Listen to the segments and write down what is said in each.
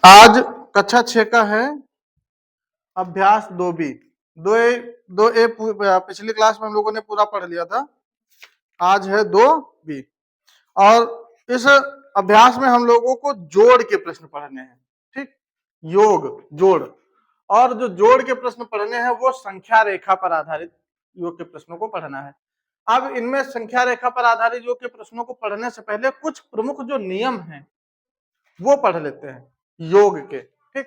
आज कक्षा 6 का है अभ्यास 2B। दो ए पिछली क्लास में हम लोगों ने पूरा पढ़ लिया था। आज है 2B और इस अभ्यास में हम लोगों को जोड़ के प्रश्न पढ़ने हैं। ठीक, योग जोड़, और जो जोड़ के प्रश्न पढ़ने हैं वो संख्या रेखा पर आधारित योग के प्रश्नों को पढ़ना है। अब इनमें संख्या रेखा पर आधारित योग के प्रश्नों को पढ़ने से पहले कुछ प्रमुख जो नियम हैं वो पढ़ लेते हैं योग के। ठीक,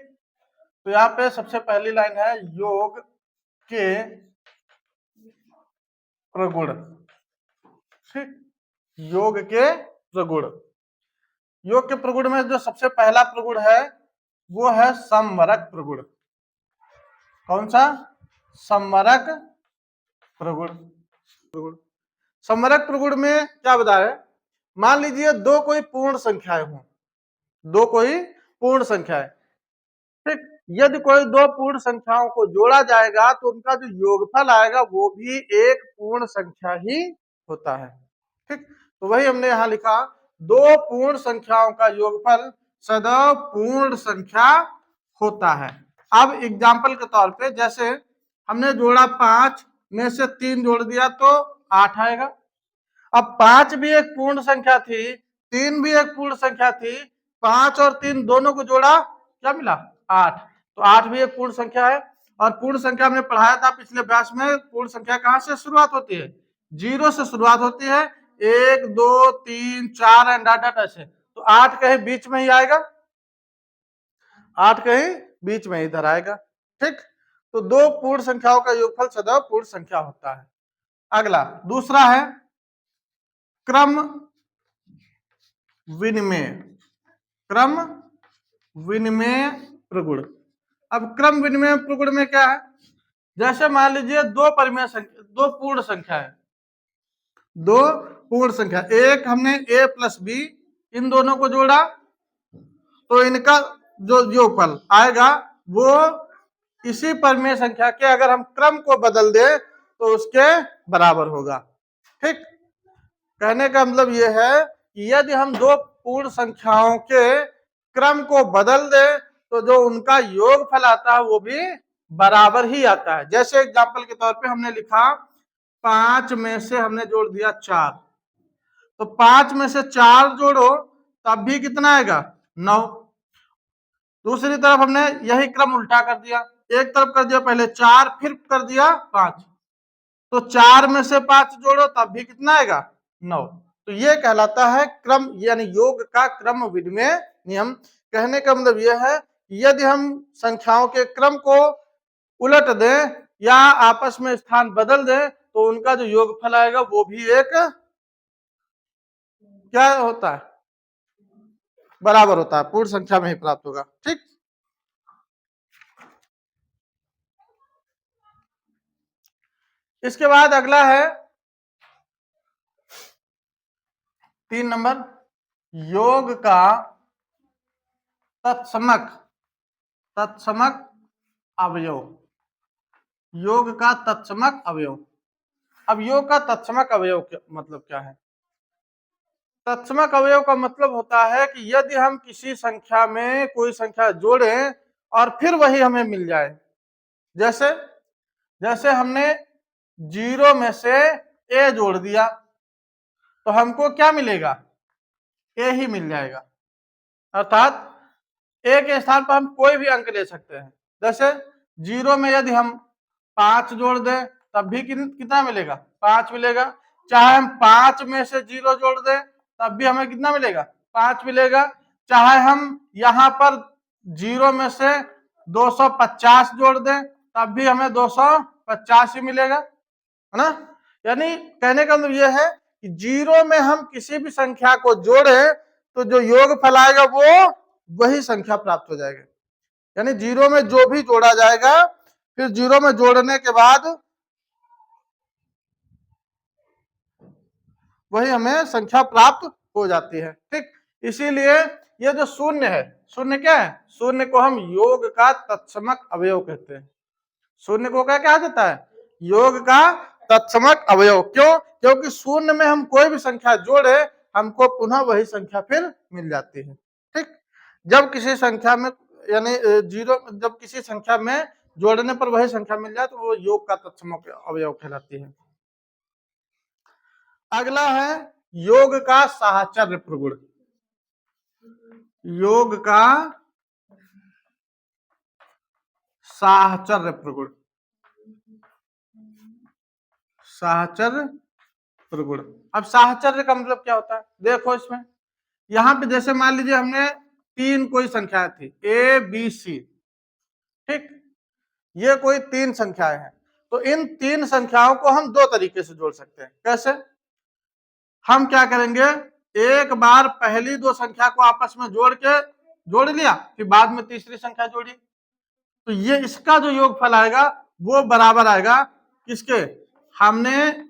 तो यहाँ पे सबसे पहली लाइन है योग के प्रगुण। ठीक, योग के प्रगुण। योग के प्रगुण में जो सबसे पहला प्रगुण है वो है समवरक प्रगुण। कौन सा? समवरक प्रगुण। समवरक प्रगुण में क्या बता रहे? मान लीजिए दो कोई पूर्ण संख्याएं हों, दो कोई पूर्ण संख्याएं। ठीक, यदि कोई दो पूर्ण संख्याओं को जोड़ा जाएगा तो उनका जो योगफल आएगा वो भी एक पूर्ण संख्या ही होता है। ठीक, तो वही हमने यहाँ लिखा, दो पूर्ण संख्याओं का योगफल सदैव पूर्ण संख्या होता है। अब एग्जाम्पल के तौर पे जैसे हमने जोड़ा 5 में से 3 जोड़ दिया तो 8 आएगा। अब 5 भी एक पूर्ण संख्या थी, 3 भी एक पूर्ण संख्या थी, 5 और 3 दोनों को जोड़ा, क्या मिला? 8। तो 8 भी एक पूर्ण संख्या है। और पूर्ण संख्या हमने पढ़ाया था पिछले अभ्यास में, पूर्ण संख्या कहां से शुरुआत होती है? 0 से शुरुआत होती है। 1 2 3 4 एंड डॉट ऐसे। तो 8 कहीं बीच में ही आएगा, 8 कहीं बीच में इधर आएगा। ठीक, तो दो पूर्ण संख्याओं का योगफल सदैव पूर्ण संख्या होता है। अगला दूसरा है क्रम विनिमय। क्रम विनिमय प्रगुण। अब क्रम विनिमय प्रगुण में क्या है? जैसे मान लीजिए दो परिमेय संख्या, दो पूर्ण संख्या है, दो पूर्ण संख्या, एक हमने a प्लस बी, इन दोनों को जोड़ा तो इनका जो योगफल आएगा वो इसी परिमेय संख्या के अगर हम क्रम को बदल दे तो उसके बराबर होगा। ठीक, कहने का मतलब ये है कि यदि हम दो पूर्ण संख्याओं के क्रम को बदल दे तो जो उनका योगफल आता है वो भी बराबर ही आता है। जैसे एग्जांपल के तौर पे हमने लिखा 5 में से हमने जोड़ दिया 4, तो 5 में से 4 जोड़ो तब भी कितना आएगा? 9। दूसरी तरफ हमने यही क्रम उल्टा कर दिया, एक तरफ कर दिया पहले 4 फिर कर दिया 5, तो 4 में से 5 जोड़ो तब भी कितना आएगा? 9। तो ये कहलाता है क्रम यानी योग का क्रम विनिमय नियम। कहने का मतलब यह है यदि हम संख्याओं के क्रम को उलट दें या आपस में स्थान बदल दें तो उनका जो योगफल आएगा वो भी एक क्या होता है? बराबर होता है, पूर्ण संख्या में ही प्राप्त होगा। ठीक, इसके बाद अगला है 3 नंबर, योग का तत्समक अवयव। योग का तत्समक अवयव। अब योग का तत्समक अवयव मतलब क्या है? तत्समक अवयव का मतलब होता है कि यदि हम किसी संख्या में कोई संख्या जोड़ें और फिर वही हमें मिल जाए, जैसे जैसे हमने 0 में से a जोड़ दिया तो हमको क्या मिलेगा? a ही मिल जाएगा। अर्थात a के स्थान पर हम कोई भी अंक ले सकते हैं। जैसे 0 में यदि हम 5 जोड़ दें तब भी कितना मिलेगा? 5 मिलेगा। चाहे हम 5 में से 0 जोड़ दें तब भी हमें कितना मिलेगा? 5 मिलेगा। चाहे हम यहाँ पर 0 में से 250 जोड़ दें तब भी हमें 250 ही मिलेगा, है ना? यानी कहने का मतलब यह है कि 0 में हम किसी भी संख्या को जोड़े तो जो योगफल आएगा वो वही संख्या प्राप्त हो जाएगी। यानी 0 में जो भी जोड़ा जाएगा फिर 0 में जोड़ने के बाद वही हमें संख्या प्राप्त हो जाती है। ठीक, इसीलिए ये जो शून्य है, शून्य क्या है? शून्य को हम योग का तत्समक अवयव कहते हैं। शून्य को क्या कहा जाता है? योग का तत्समक अवयव। क्यों? क्योंकि शून्य में हम कोई भी संख्या जोड़े हमको पुनः वही संख्या फिर मिल जाती है। ठीक, जब किसी संख्या में यानी जीरो जब किसी संख्या में जोड़ने पर वही संख्या मिल जाए तो वो योग का तत्समक अवयव कहलाती है। अगला है योग का साहचर्य प्रगुण। योग का साहचर्य प्रगुण। साहचर्य प्रगुण। अब साहचर्य का मतलब क्या होता है? देखो इसमें यहां पे जैसे मान लीजिए हमने तीन कोई संख्या थी ए बी सी, ठीक, ये कोई तीन संख्याएं हैं, तो इन तीन संख्याओं को हम दो तरीके से जोड़ सकते हैं। कैसे? हम क्या करेंगे, एक बार पहली दो संख्या को आपस में जोड़ लिया, फिर बाद में तीसरी संख्या जोड़ी, तो ये इसका जो योगफल आएगा वो बराबर आएगा किसके, हमने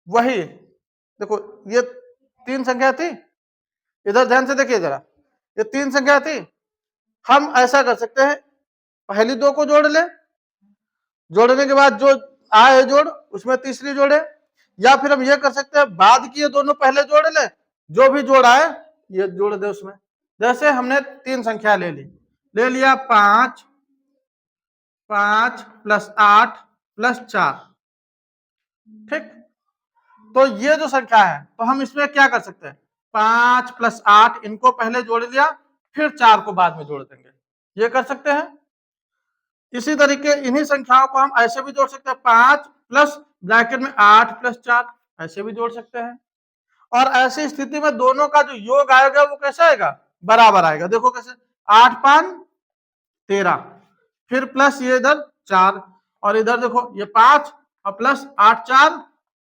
वही देखो ये तीन संख्या थी, इधर ध्यान से देखिए जरा, ये तीन संख्या थी, हम ऐसा कर सकते हैं पहली दो को जोड़ ले, जोड़ने के बाद जो आए जोड़ उसमें तीसरी जोड़े, या फिर हम ये कर सकते हैं बाद की ये दोनों पहले जोड़ ले, जो भी जोड़ आए ये जोड़ दे उसमें। जैसे हमने तीन संख्या ले लिया 5 प्लस 8 प्लस 4, ठीक, तो ये जो संख्या है तो हम इसमें क्या कर सकते हैं, 5 प्लस 8 इनको पहले जोड़ लिया, फिर 4 को बाद में जोड़ देंगे, ये कर सकते हैं। इसी तरीके इन्हीं संख्याओं को हम ऐसे भी जोड़ सकते हैं, 5 प्लस ब्रैकेट में 8 प्लस 4, ऐसे भी जोड़ सकते हैं। और ऐसी स्थिति में दोनों का जो योग आएगा वो कैसा आएगा, बराबर आएगा। देखो कैसे, 8 5 13, फिर प्लस ये इधर 4, और इधर देखो ये 5 और प्लस 8 4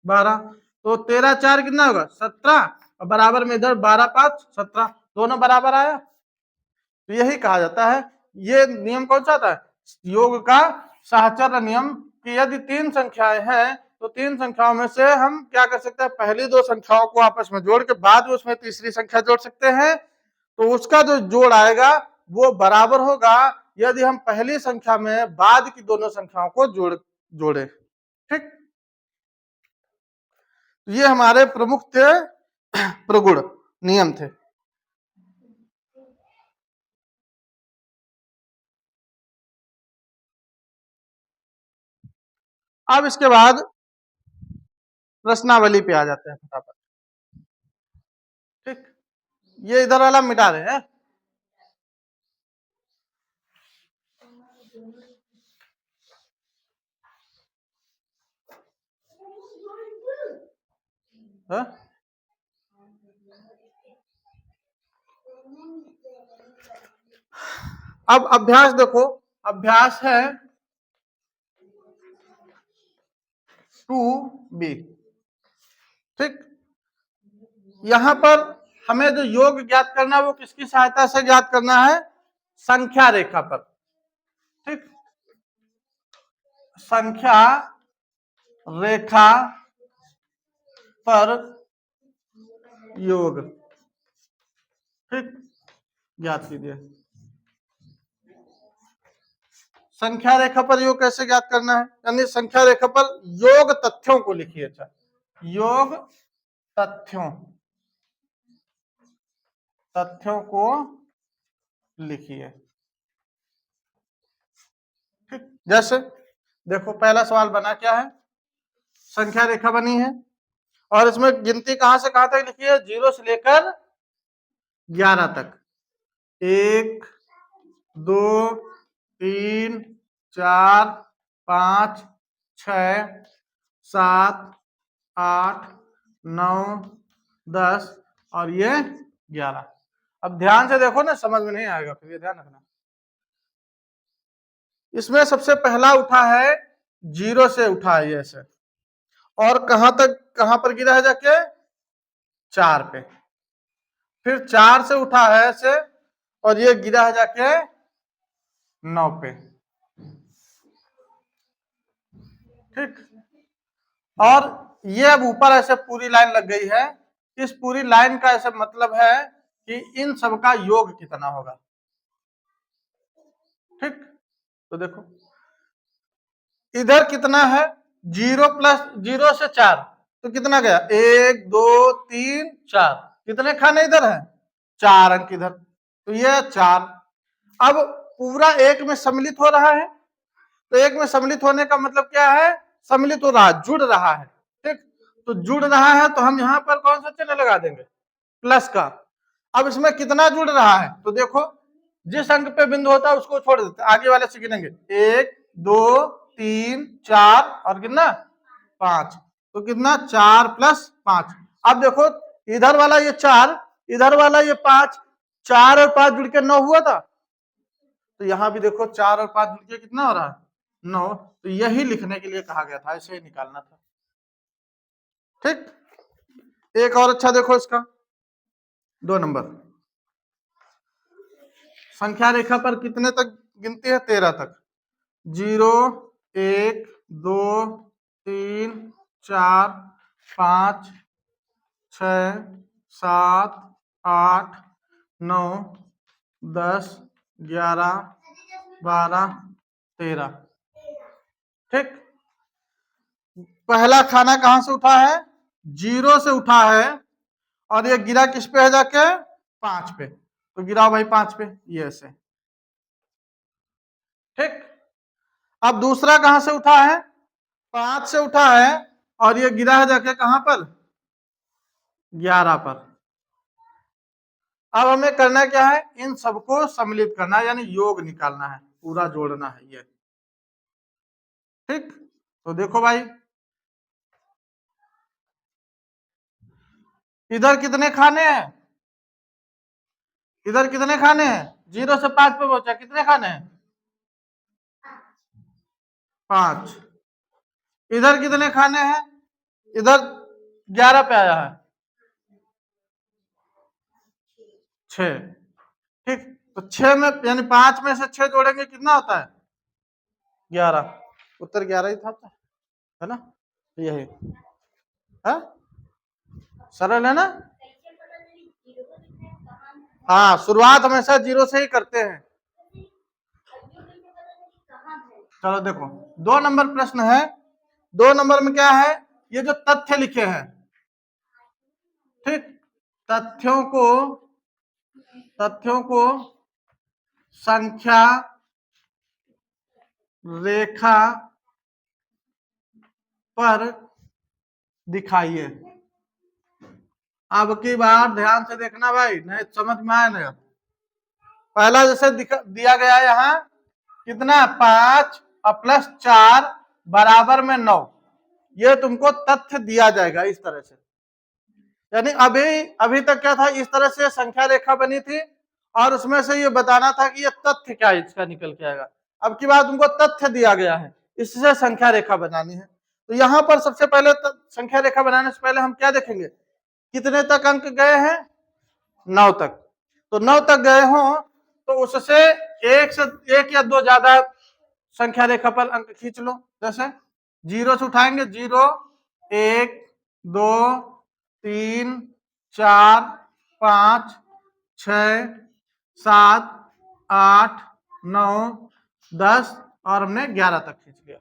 12, तो 13 4 कितना होगा 17, और बराबर में इधर 12 5 17, दोनों बराबर आया। तो यही कहा जाता है, ये नियम कौन सा आता है, योग का साहचर्य नियम, कि यदि तीन संख्याएं हैं तो तीन संख्याओं में से हम क्या कर सकते हैं, पहली दो संख्याओं को आपस में जोड़ के बाद में उसमें तीसरी संख्या जोड़ सकते हैं, तो उसका जो जोड़ आएगा वो बराबर होगा यदि हम पहली संख्या में बाद की दोनों संख्याओं को जोड़े, ठीक। ये हमारे प्रमुख थे प्रगुण नियम थे। अब इसके बाद प्रश्नावली पे आ जाते हैं फटाफट, ठीक, ये इधर वाला मिटा रहे हैं। हा? अब अभ्यास देखो, अभ्यास है 2B, ठीक, यहां पर हमें जो योग ज्ञात करना है वो किसकी सहायता से ज्ञात करना है, संख्या रेखा पर, ठीक, संख्या रेखा पर योग, ठीक, ज्ञात कीजिए। संख्या रेखा पर योग कैसे ज्ञात करना है, यानी संख्या रेखा पर योग तथ्यों को लिखिए। अच्छा, योग तथ्यों को लिखिए, ठीक। जैसे देखो पहला सवाल बना क्या है, संख्या रेखा बनी है और इसमें गिनती कहां से कहां तक लिखी है, 0 से लेकर 11 तक, 1 2 3 4 5 6 7 8 9 10 और ये 11। अब ध्यान से देखो ना, समझ में नहीं आएगा फिर, ये ध्यान रखना। इसमें सबसे पहला उठा है 0 से उठा है ऐसे, और कहां पर गिरा है जाके 4 पे, फिर 4 से उठा है ऐसे और ये गिरा है जाके 9 पे, ठीक। और ये अब ऊपर ऐसे पूरी लाइन लग गई है, इस पूरी लाइन का ऐसा मतलब है कि इन सब का योग कितना होगा, ठीक। तो देखो इधर कितना है, 0 प्लस 0 से 4, तो कितना गया, 1 2 3 4, कितने खाने इधर है, 4 अंक इधर, तो ये 4, अब पूरा एक में सम्मिलित हो रहा है, तो एक में सम्मिलित होने का मतलब क्या है, सम्मिलित हो रहा है, जुड़ रहा है। ठीक, तो जुड़ रहा है तो हम यहाँ पर कौन सा चिन्ह लगा देंगे, प्लस का। अब इसमें कितना जुड़ रहा है, तो देखो जिस अंक पे बिंदु होता है उसको छोड़ देते, आगे वाले से गिनेंगे 1 2 3 4 और कितना 5, तो कितना 4 + 5। अब देखो इधर वाला ये 4, इधर वाला ये 5, 4 और 5 जुड़ के 9 हुआ था, तो यहां भी देखो 4 और 5 जुड़ के कितना हो रहा है 9, तो यही लिखने के लिए कहा गया था, ऐसे ही निकालना था। ठीक, एक और अच्छा देखो इसका 2 नंबर, संख्या रेखा पर कितने तक गिनती है, 13 तक। 0 1 2 3 4 5 6 7 8 9 10 11 12 13। ठीक, पहला खाना कहां से उठा है, 0 से उठा है, और ये गिरा किस पे है जाके 5 पे, तो गिराओ भाई 5 पे, ये ऐसे। ठीक, अब दूसरा कहां से उठा है, 5 से उठा है, और ये गिरा है जाके कहां पर 11 पर। अब हमें करना क्या है, इन सबको सम्मिलित करना है, यानी योग निकालना है, पूरा जोड़ना है ये। ठीक, तो देखो भाई इधर कितने खाने हैं, इधर कितने खाने हैं, 0 से 5 पे पहुंचा, कितने खाने हैं 5। इधर कितने खाने हैं, इधर 11 पे आया है 6। ठीक, तो 6 में यानी 5 में से 6 जोड़ेंगे कितना होता है 11, उत्तर 11 ही था, है ना, यही है, सरल है ना। हाँ, शुरुआत हमेशा 0 से ही करते हैं। चलो देखो 2 नंबर प्रश्न है, 2 नंबर में क्या है, ये जो तथ्य लिखे हैं, ठीक, तथ्यों को संख्या रेखा पर दिखाइए। अब की बार ध्यान से देखना भाई, नहीं समझ में आया ना। पहला जैसे दिया गया यहाँ कितना 5 और +4 बराबर में 9, ये तुमको तथ्य दिया जाएगा इस तरह से। यानी अभी तक क्या था, इस तरह से संख्या रेखा बनी थी, और उसमें से ये बताना था कि ये तथ्य क्या है, इसका निकल के आएगा। अब की बात तुमको तथ्य दिया गया है, इससे संख्या रेखा बनानी है। तो यहाँ पर सबसे पहले संख्या रेखा बनाने से पहले हम क्या देखेंगे, कितने तक अंक गए हैं 9 तक, तो 9 तक गए हों तो उससे एक या 2 ज्यादा संख्या रेखा पर अंक खींच लो। जैसे 0 से उठाएंगे 0 1 2 3 4 5 6 7 8 9 10 और हमने 11 तक खींच लिया।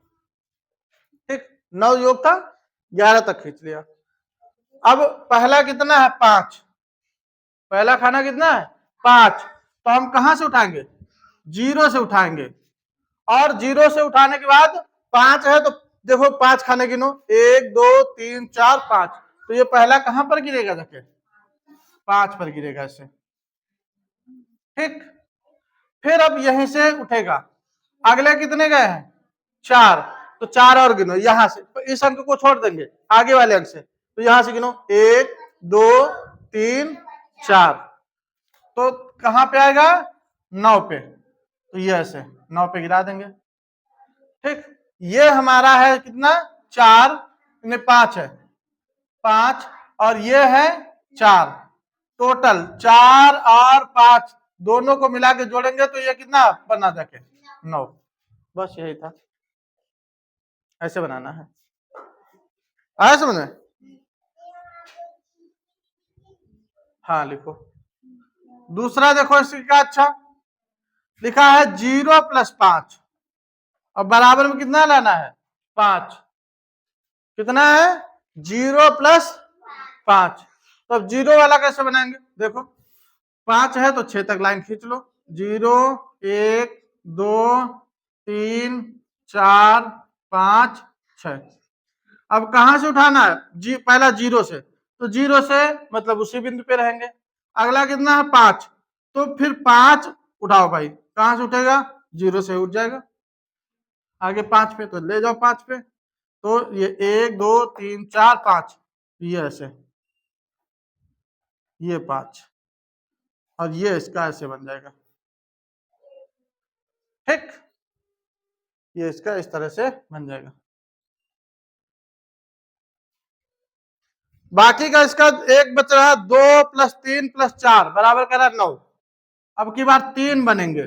ठीक, 9 योग था, 11 तक खींच लिया। अब पहला कितना है 5, पहला खाना कितना है 5, तो हम कहां से उठाएंगे 0 से उठाएंगे, और 0 से उठाने के बाद 5 है तो देखो 5 खाने गिनो 1 2 3 4 5, तो ये पहला कहां पर गिरेगा, जाके 5 पर गिरेगा ऐसे। ठीक, फिर अब यहीं से उठेगा, अगले कितने गए हैं 4, तो 4 और गिनो यहां से, तो इस अंक को छोड़ देंगे आगे वाले अंक से, तो यहां से गिनो 1 2 3 4, तो कहां पे आएगा 9 पे, तो ये ऐसे 9 पे गिरा देंगे। ठीक, ये हमारा है कितना 4, 5 है 5, और ये है 4, टोटल 4 और 5 दोनों को मिला के जोड़ेंगे तो ये कितना बना जाके 9, बस यही था, ऐसे बनाना है। आया समझ में, हाँ लिखो। दूसरा देखो इसका अच्छा लिखा है 0 + 5, और बराबर में कितना लाना है 5, कितना है 0 + 5, तो अब 0 वाला कैसे बनाएंगे, देखो 5 है तो 6 तक लाइन खींच लो, 0 1 2 3 4 5 6। अब कहां से उठाना है? पहला 0 से, तो 0 से मतलब उसी बिंदु पे रहेंगे। अगला कितना है? 5, तो फिर 5 उठाओ भाई। कहां से उठेगा? 0 से उठ जाएगा। आगे 5 पे, तो ले जाओ 5 पे। तो ये 1 2 3 4 5, ये ऐसे, ये 5, और ये इसका ऐसे बन जाएगा। ठीक, ये इसका इस तरह से बन जाएगा। बाकी का इसका एक बच रहा है, 2 + 3 + 4 बराबर कर रहा है 9। अब की बार 3 बनेंगे।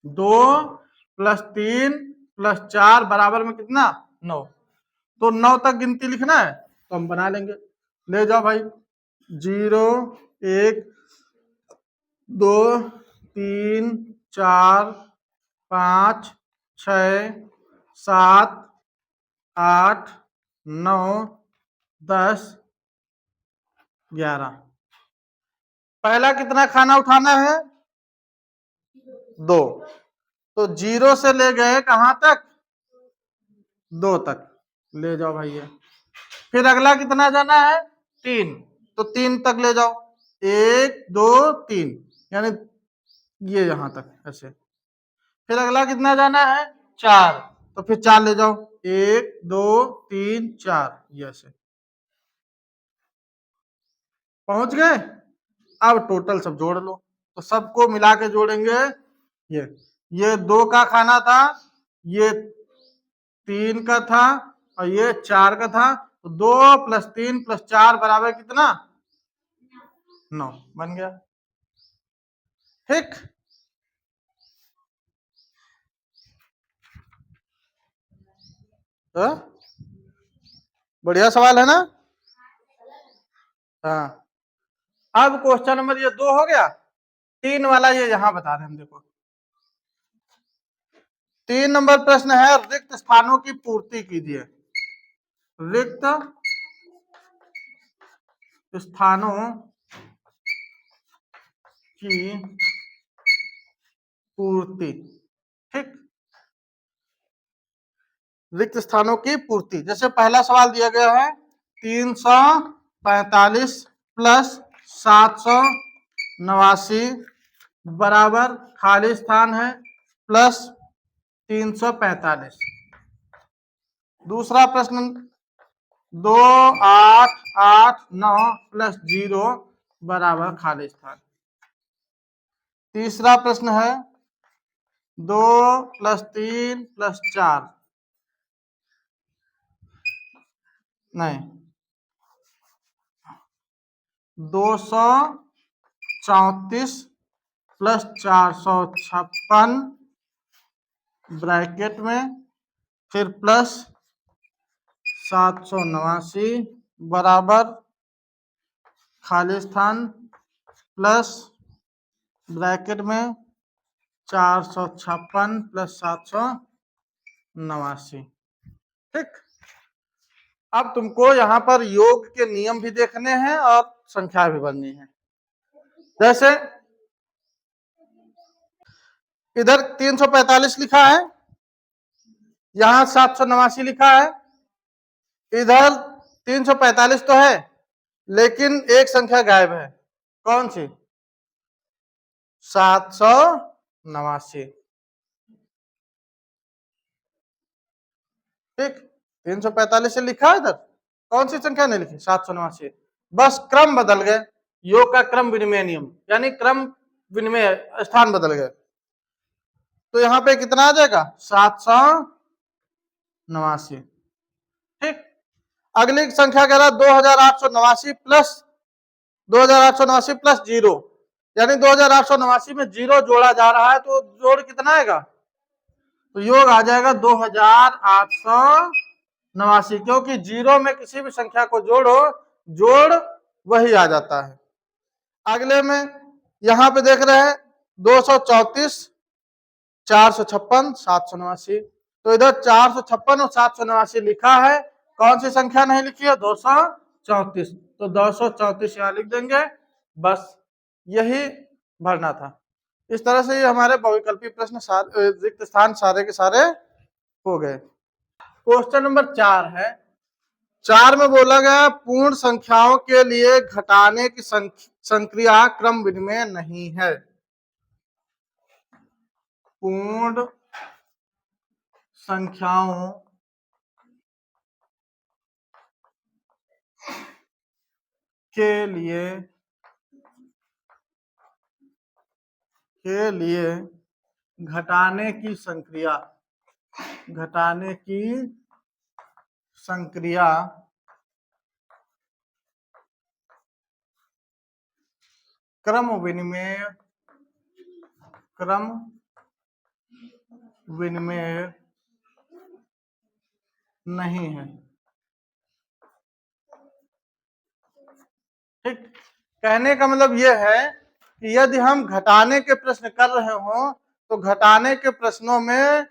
2 + 3 + 4 बराबर में कितना? 9। तो 9 तक गिनती लिखना है, तो हम बना लेंगे। ले जाओ भाई। 0 1 2 3 4 5 6 7 8 9 10 11। पहला कितना खाना उठाना है? 2। तो 0 से ले गए कहां तक? 2 तक। ले जाओ भैया। फिर अगला कितना जाना है? 3, तो 3 तक ले जाओ। 1 2 3, यानी ये यहां तक ऐसे। फिर अगला कितना जाना है? 4, तो फिर 4 ले जाओ। 1 2 3 4, ये ऐसे पहुंच गए। अब टोटल सब जोड़ लो, तो सबको मिला के जोड़ेंगे। ये 2 का खाना था, ये 3 का था, और ये 4 का था। तो 2 + 3 + 4 बराबर कितना? 9 बन गया। ठीक, तो बढ़िया सवाल है ना? हाँ। अब क्वेश्चन नंबर ये 2 हो गया। 3 वाला ये यहां बता रहे हैं हम, देखो। 3 नंबर प्रश्न है, रिक्त स्थानों की पूर्ति कीजिए। रिक्त स्थानों की पूर्ति। ठीक, रिक्त स्थानों की पूर्ति। जैसे पहला सवाल दिया गया है, 345 + 789 बराबर खाली स्थान है प्लस 345। दूसरा प्रश्न 2 8 8 9 + 0 बराबर खाली स्थान। तीसरा प्रश्न है 2 + 3 + 4, नहीं, 234 + 456 ब्रैकेट में, फिर प्लस 789 बराबर खाली स्थान प्लस ब्रैकेट में 456 + 789। ठीक, अब तुमको यहाँ पर योग के नियम भी देखने हैं और संख्या भी बननी है। जैसे इधर 345 लिखा है, यहाँ 789 लिखा है। इधर 345 तो है, लेकिन एक संख्या गायब है। कौन सी? 789। ठीक, 345 से लिखा है इधर, कौन सी संख्या नहीं लिखी? 789। बस क्रम बदल गए, योग का क्रम विनिमय नियम, यानी क्रम विनिमय स्थान बदल गए। तो यहाँ पे कितना आ जाएगा? 789। ठीक, अगली संख्या कह रहा 2889 + 0, यानी 2889 में 0 जोड़ा जा रहा है, तो जोड़ कितना आएगा? तो योग आ जाएगा 2889, क्योंकि 0 में किसी भी संख्या को जोड़ो, जोड़ वही आ जाता है। अगले में यहां पे देख रहे हैं 234 456 789, तो इधर 456 और 789 लिखा है, कौन सी संख्या नहीं लिखी है? 234, तो 234 यहां लिख देंगे। बस यही भरना था। इस तरह से ये हमारे बहुविकल्पी प्रश्न रिक्त स्थान सारे के सारे हो गए। क्वेश्चन नंबर 4 है, 4 में बोला गया पूर्ण संख्याओं के लिए घटाने की संक्रिया क्रम विनिमय नहीं है। पूर्ण संख्याओं के लिए घटाने की संक्रिया क्रम विनिमय नहीं है। ठीक, कहने का मतलब यह है कि यदि हम घटाने के प्रश्न कर रहे हो तो घटाने के प्रश्नों में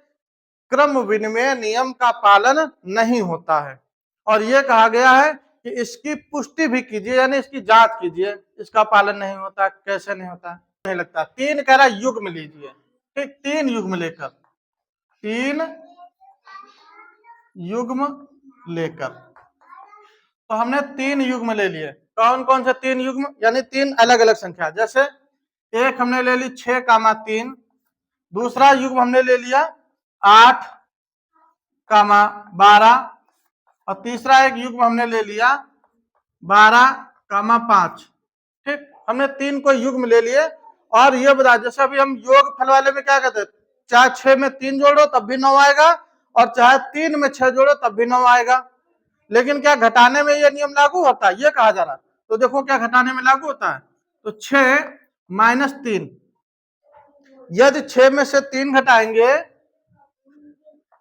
क्रम विनिमय नियम का पालन नहीं होता है, और यह कहा गया है कि इसकी पुष्टि भी कीजिए, यानी इसकी जांच कीजिए, इसका पालन नहीं होता। कैसे नहीं होता? नहीं लगता। 3 कह रहा युग्म लीजिए, ठीक, 3 युग्म लेकर, 3 युग्म लेकर, तो हमने 3 युग्म ले लिए। कौन कौन से 3 युग्म? यानी 3 अलग अलग संख्या। जैसे एक हमने ले ली 6,3, दूसरा युग्म हमने ले लिया 8,12, और तीसरा एक युग्म हमने ले लिया 12,5। ठीक, हमने 3 को युग्म ले लिए। और ये बता, जैसे अभी हम योग फल वाले में क्या कहते हैं, चाहे 6 में 3 जोड़ो तब भी 9 आएगा, और चाहे 3 में 6 जोड़ो तब भी 9 आएगा। लेकिन क्या घटाने में ये नियम लागू होता है? ये कहा जा रहा है। तो देखो क्या घटाने में लागू होता है। तो 6 - 3, यदि 6 में से 3 घटाएंगे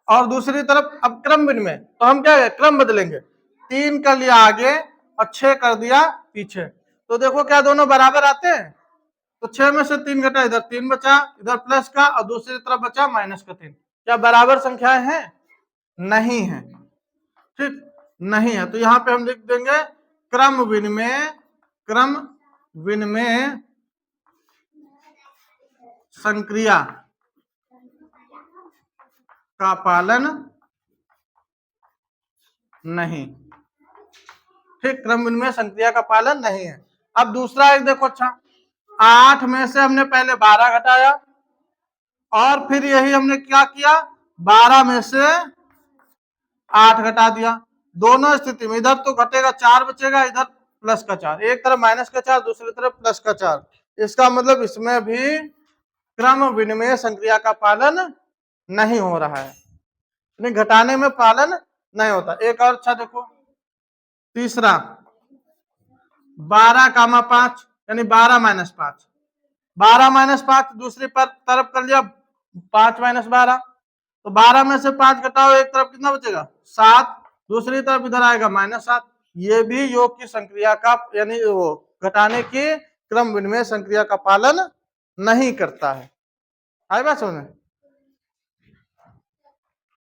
और दूसरी तरफ अब क्रम विनिमय, तो हम क्या है, क्रम बदलेंगे, 3 कर लिया आगे और 6 कर दिया पीछे। तो देखो क्या दोनों बराबर आते हैं। तो 6 में से 3 घटा, इधर 3 बचा, इधर प्लस का, और दूसरी तरफ बचा माइनस का 3। क्या बराबर संख्याएं हैं? नहीं है। ठीक, नहीं है। तो यहां पे हम लिख देंगे क्रम विनिमय संक्रिया का पालन नहीं। ठीक, क्रम विनिमय संक्रिया का पालन नहीं है। अब दूसरा एक देखो, अच्छा 8 में से हमने पहले 12 घटाया, और फिर यही हमने क्या किया, 12 में से 8 घटा दिया। दोनों स्थिति में इधर तो घटेगा 4 बचेगा, इधर प्लस का 4, एक तरफ माइनस का 4, दूसरी तरफ प्लस का 4। इसका मतलब इसमें भी क्रम विनिमय संक्रिया का पालन नहीं हो रहा है, घटाने में पालन नहीं होता। एक और अच्छा देखो, तीसरा 12,5, यानी 12 - 5, 12 - 5 दूसरी तरफ कर लिया 5 - 12, तो 12 में से 5 घटाओ, एक तरफ कितना बचेगा 7, दूसरी तरफ इधर आएगा -7। ये भी योग की संक्रिया का, यानी वो घटाने की क्रम विनिमय संक्रिया का पालन नहीं करता है। आई बात समझ में?